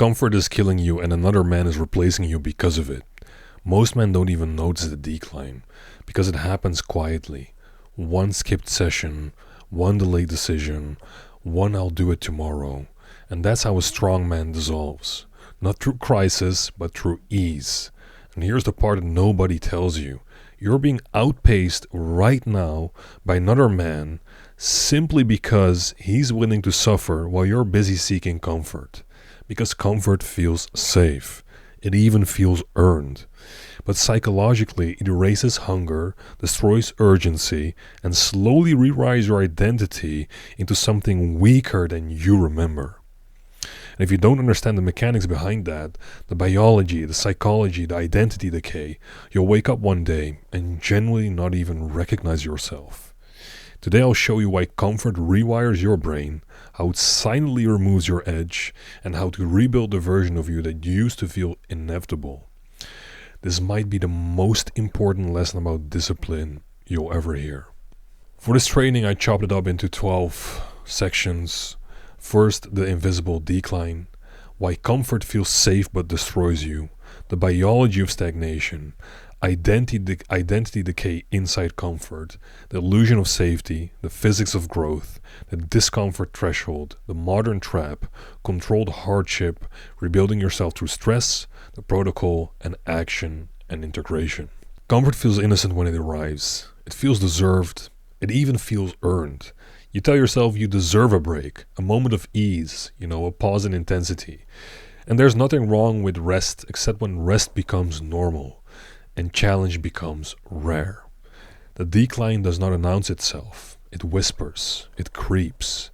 Discomfort is killing you and another man is replacing you because of it. Most men don't even notice the decline because it happens quietly. One skipped session, one delayed decision, one I'll do it tomorrow. And that's how a strong man dissolves. Not through crisis, but through ease. And here's the part that nobody tells you. You're being outpaced right now by another man simply because he's willing to suffer while you're busy seeking comfort. Because comfort feels safe. It even feels earned. But psychologically, it erases hunger, destroys urgency, and slowly rewires your identity into something weaker than you remember. And if you don't understand the mechanics behind that, the biology, the psychology, the identity decay, you'll wake up one day and genuinely not even recognize yourself. Today I'll show you why comfort rewires your brain, how it silently removes your edge, and how to rebuild the version of you that used to feel inevitable. This might be the most important lesson about discipline you'll ever hear. For this training, I chopped it up into 12 sections. First, the invisible decline, why comfort feels safe but destroys you, the biology of stagnation, identity decay inside comfort, the illusion of safety, the physics of growth, the discomfort threshold, the modern trap, controlled hardship, rebuilding yourself through stress, the protocol, and action and integration. Comfort feels innocent when it arrives. It feels deserved. It even feels earned. You tell yourself you deserve a break, a moment of ease, a pause in intensity. And there's nothing wrong with rest except when rest becomes normal and challenge becomes rare. The decline does not announce itself. It whispers. It creeps.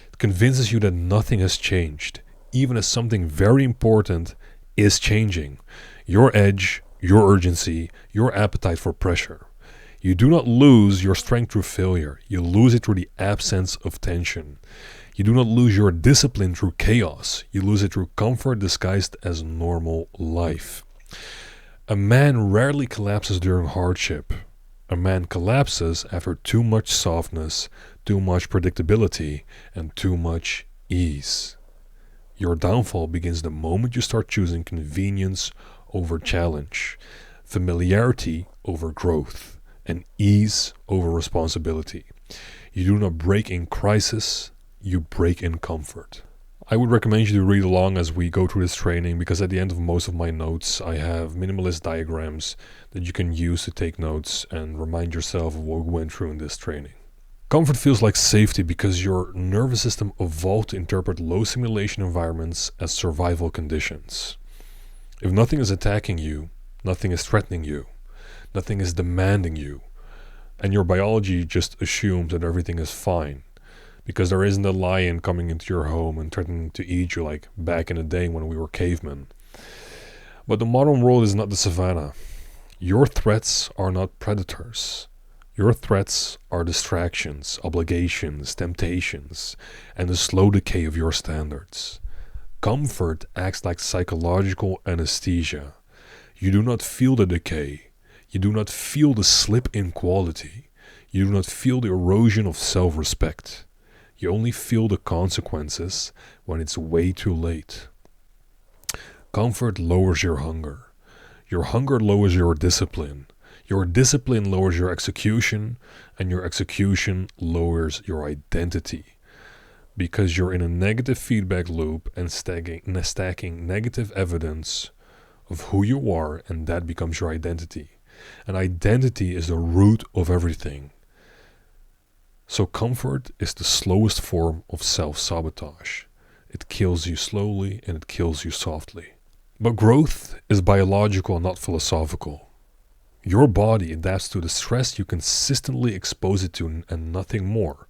It convinces you that nothing has changed, even as something very important is changing. Your edge, your urgency, your appetite for pressure. You do not lose your strength through failure. You lose it through the absence of tension. You do not lose your discipline through chaos. You lose it through comfort disguised as normal life. A man rarely collapses during hardship. A man collapses after too much softness, too much predictability, and too much ease. Your downfall begins the moment you start choosing convenience over challenge, familiarity over growth, and ease over responsibility. You do not break in crisis, you break in comfort. I would recommend you to read along as we go through this training, because at the end of most of my notes I have minimalist diagrams that you can use to take notes and remind yourself of what we went through in this training. Comfort feels like safety because your nervous system evolved to interpret low simulation environments as survival conditions. If nothing is attacking you, nothing is threatening you, nothing is demanding you, and your biology just assumes that everything is fine, because there isn't a lion coming into your home and threatening to eat you like back in the day when we were cavemen. But the modern world is not the savannah. Your threats are not predators. Your threats are distractions, obligations, temptations, and the slow decay of your standards. Comfort acts like psychological anesthesia. You do not feel the decay. You do not feel the slip in quality. You do not feel the erosion of self-respect. You only feel the consequences when it's way too late. Comfort lowers your hunger. Your hunger lowers your discipline. Your discipline lowers your execution, and your execution lowers your identity. Because you're in a negative feedback loop and stacking negative evidence of who you are, and that becomes your identity. And identity is the root of everything. So comfort is the slowest form of self-sabotage. It kills you slowly and it kills you softly. But growth is biological, not philosophical. Your body adapts to the stress you consistently expose it to and nothing more.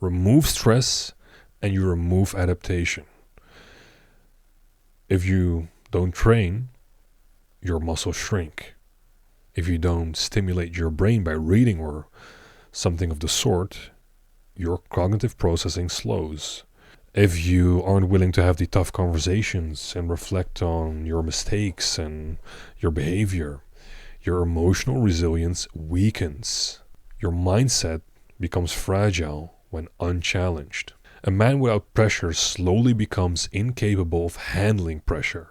Remove stress and you remove adaptation. If you don't train, your muscles shrink. If you don't stimulate your brain by reading or something of the sort, your cognitive processing slows. If you aren't willing to have the tough conversations and reflect on your mistakes and your behavior, your emotional resilience weakens. Your mindset becomes fragile when unchallenged. A man without pressure slowly becomes incapable of handling pressure.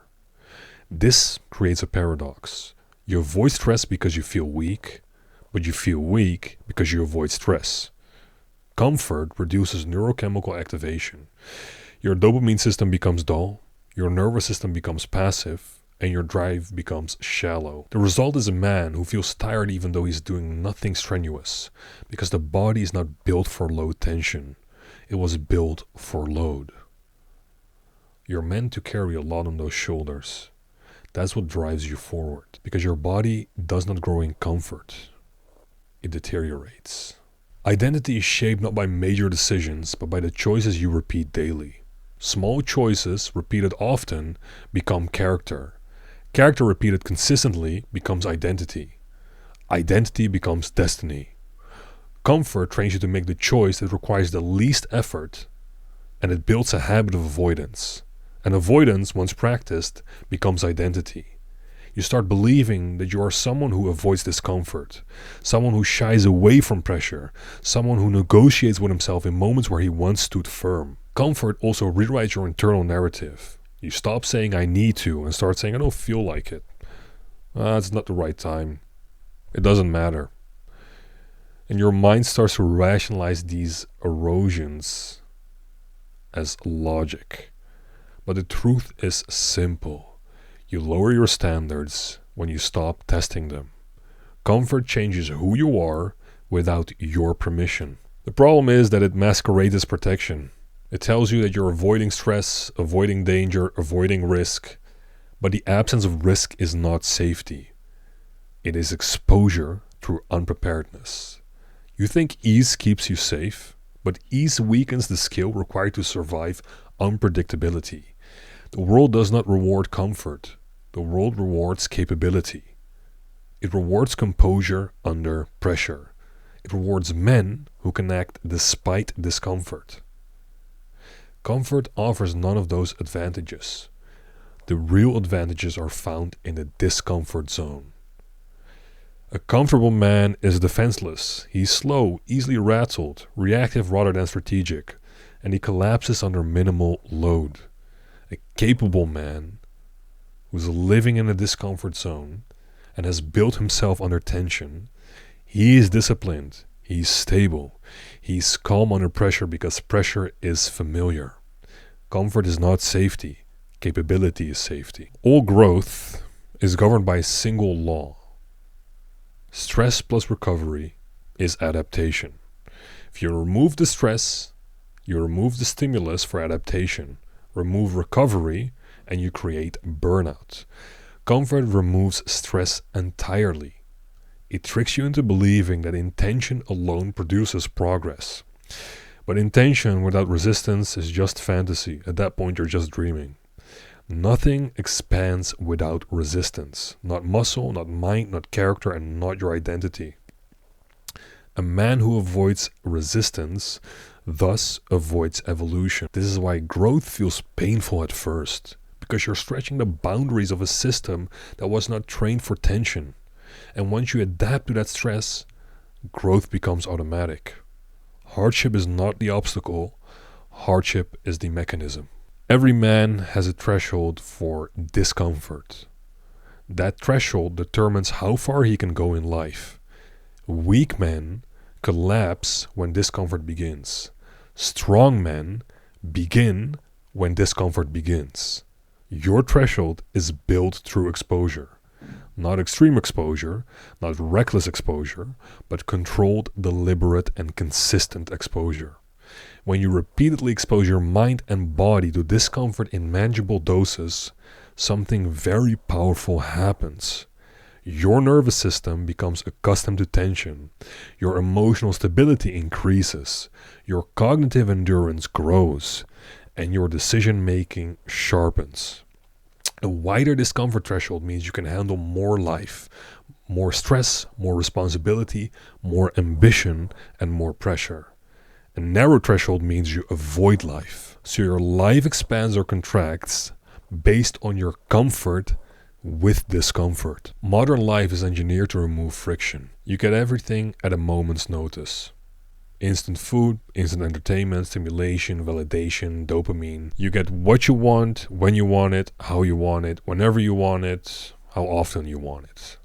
This creates a paradox. You avoid stress because you feel weak, but you feel weak because you avoid stress. Comfort reduces neurochemical activation. Your dopamine system becomes dull, your nervous system becomes passive, and your drive becomes shallow. The result is a man who feels tired even though he's doing nothing strenuous, because the body is not built for low tension. It was built for load. You're meant to carry a lot on those shoulders. That's what drives you forward, because your body does not grow in comfort. It deteriorates. Identity is shaped not by major decisions, but by the choices you repeat daily. Small choices, repeated often, become character. Character repeated consistently becomes identity. Identity becomes destiny. Comfort trains you to make the choice that requires the least effort, and it builds a habit of avoidance. And avoidance, once practiced, becomes identity. You start believing that you are someone who avoids discomfort, someone who shies away from pressure, someone who negotiates with himself in moments where he once stood firm. Comfort also rewrites your internal narrative. You stop saying I need to and start saying I don't feel like it. It's not the right time. It doesn't matter. And your mind starts to rationalize these erosions as logic. But the truth is simple. You lower your standards when you stop testing them. Comfort changes who you are without your permission. The problem is that it masquerades as protection. It tells you that you're avoiding stress, avoiding danger, avoiding risk. But the absence of risk is not safety. It is exposure through unpreparedness. You think ease keeps you safe, but ease weakens the skill required to survive unpredictability. The world does not reward comfort. The world rewards capability. It rewards composure under pressure. It rewards men who can act despite discomfort. Comfort offers none of those advantages. The real advantages are found in the discomfort zone. A comfortable man is defenseless. He's slow, easily rattled, reactive rather than strategic, and he collapses under minimal load. A capable man who's living in a discomfort zone and has built himself under tension, he is disciplined, he's stable, he's calm under pressure because pressure is familiar. Comfort is not safety, capability is safety. All growth is governed by a single law. Stress plus recovery is adaptation. If you remove the stress, you remove the stimulus for adaptation. Remove recovery, and you create burnout. Comfort removes stress entirely. It tricks you into believing that intention alone produces progress. But intention without resistance is just fantasy. At that point, you're just dreaming. Nothing expands without resistance. Not muscle, not mind, not character, and not your identity. A man who avoids resistance thus avoids evolution. This is why growth feels painful at first, because you're stretching the boundaries of a system that was not trained for tension. And once you adapt to that stress, growth becomes automatic. Hardship is not the obstacle, hardship is the mechanism. Every man has a threshold for discomfort. That threshold determines how far he can go in life. Weak men collapse when discomfort begins. Strong men begin when discomfort begins. Your threshold is built through exposure. Not extreme exposure, not reckless exposure, but controlled, deliberate, and consistent exposure. When you repeatedly expose your mind and body to discomfort in manageable doses, something very powerful happens. Your nervous system becomes accustomed to tension. Your emotional stability increases. Your cognitive endurance grows. And your decision-making sharpens. A wider discomfort threshold means you can handle more life, more stress, more responsibility, more ambition, and more pressure. A narrow threshold means you avoid life. So your life expands or contracts based on your comfort with discomfort. Modern life is engineered to remove friction. You get everything at a moment's notice. Instant food, instant entertainment, stimulation, validation, dopamine. You get what you want, when you want it, how you want it, whenever you want it, how often you want it.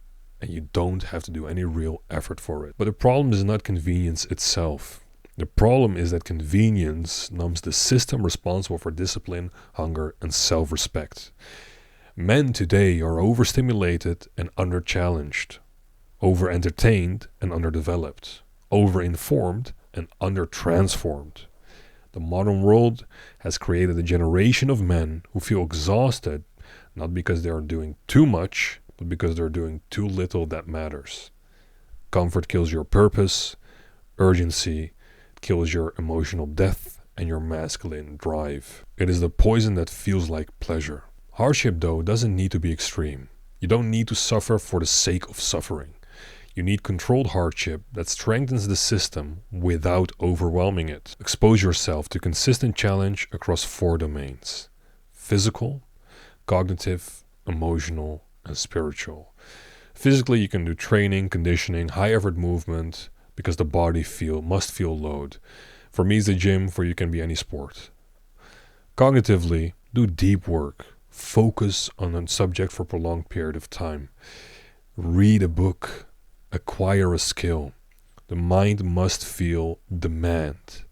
And you don't have to do any real effort for it. But the problem is not convenience itself. The problem is that convenience numbs the system responsible for discipline, hunger, and self-respect. Men today are overstimulated and under-challenged, over-entertained and underdeveloped, over-informed and under-transformed. The modern world has created a generation of men who feel exhausted, not because they are doing too much, but because they're doing too little that matters. Comfort kills your purpose, urgency kills your emotional depth and your masculine drive. It is the poison that feels like pleasure. Hardship, though, doesn't need to be extreme. You don't need to suffer for the sake of suffering. You need controlled hardship that strengthens the system without overwhelming it. Expose yourself to consistent challenge across 4 domains: physical, cognitive, emotional, and spiritual. Physically, you can do training, conditioning, high effort movement, because the body must feel load. For me, it's the gym. For you, can be any sport. Cognitively, do deep work. Focus on a subject for a prolonged period of time. Read a book. Acquire a skill. The mind must feel demand.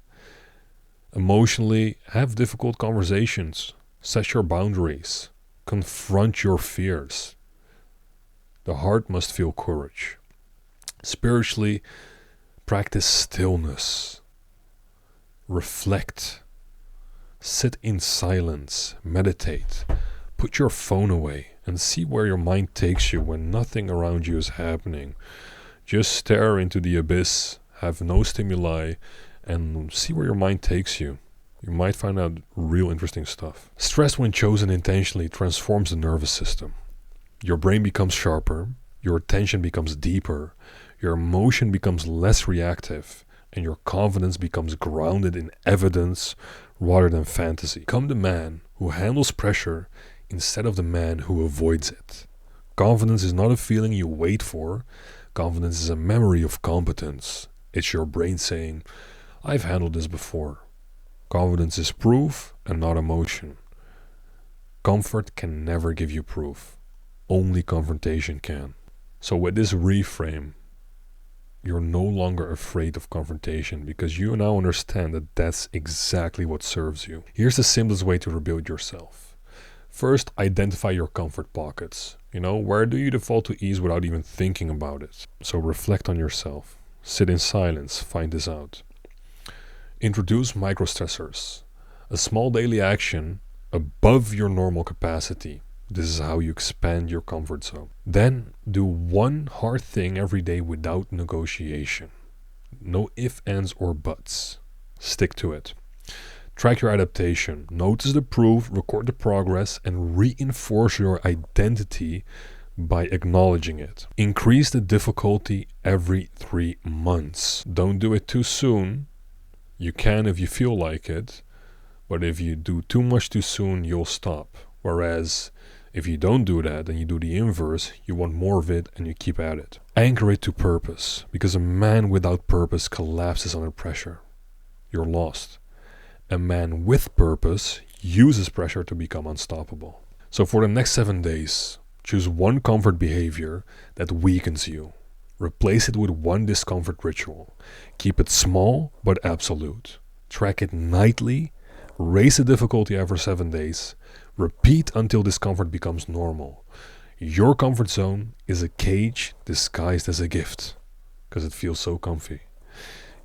Emotionally, have difficult conversations. Set your boundaries. Confront your fears. The heart must feel courage. Spiritually, practice stillness. Reflect. Sit in silence. Meditate. Put your phone away and see where your mind takes you when nothing around you is happening. Just stare into the abyss, have no stimuli, and see where your mind takes you. You might find out real interesting stuff. Stress, when chosen intentionally, transforms the nervous system. Your brain becomes sharper, your attention becomes deeper, your emotion becomes less reactive, and your confidence becomes grounded in evidence rather than fantasy. Become the man who handles pressure instead of the man who avoids it. Confidence is not a feeling you wait for. Confidence is a memory of competence. It's your brain saying, I've handled this before. Confidence is proof and not emotion. Comfort can never give you proof. Only confrontation can. So with this reframe, you're no longer afraid of confrontation because you now understand that that's exactly what serves you. Here's the simplest way to rebuild yourself. First, identify your comfort pockets. Where do you default to ease without even thinking about it? So reflect on yourself. Sit in silence. Find this out. Introduce microstressors. A small daily action above your normal capacity. This is how you expand your comfort zone. Then do one hard thing every day without negotiation. No ifs, ands, or buts. Stick to it. Track your adaptation. Notice the proof, record the progress, and reinforce your identity by acknowledging it. Increase the difficulty every 3 months. Don't do it too soon. You can if you feel like it, but if you do too much too soon, you'll stop. Whereas if you don't do that and you do the inverse, you want more of it and you keep at it. Anchor it to purpose, because a man without purpose collapses under pressure. You're lost. A man with purpose uses pressure to become unstoppable. So for the next 7 days, choose one comfort behavior that weakens you. Replace it with one discomfort ritual. Keep it small but absolute. Track it nightly. Raise the difficulty every 7 days. Repeat until discomfort becomes normal. Your comfort zone is a cage disguised as a gift because it feels so comfy.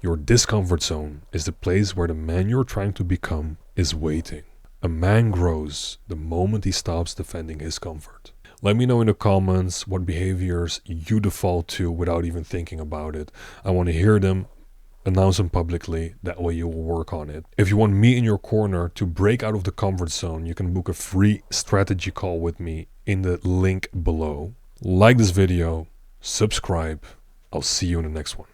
Your discomfort zone is the place where the man you're trying to become is waiting. A man grows the moment he stops defending his comfort. Let me know in the comments what behaviors you default to without even thinking about it. I want to hear them. Announce them publicly. That way you will work on it. If you want me in your corner to break out of the comfort zone, you can book a free strategy call with me in the link below. Like this video. Subscribe. I'll see you in the next one.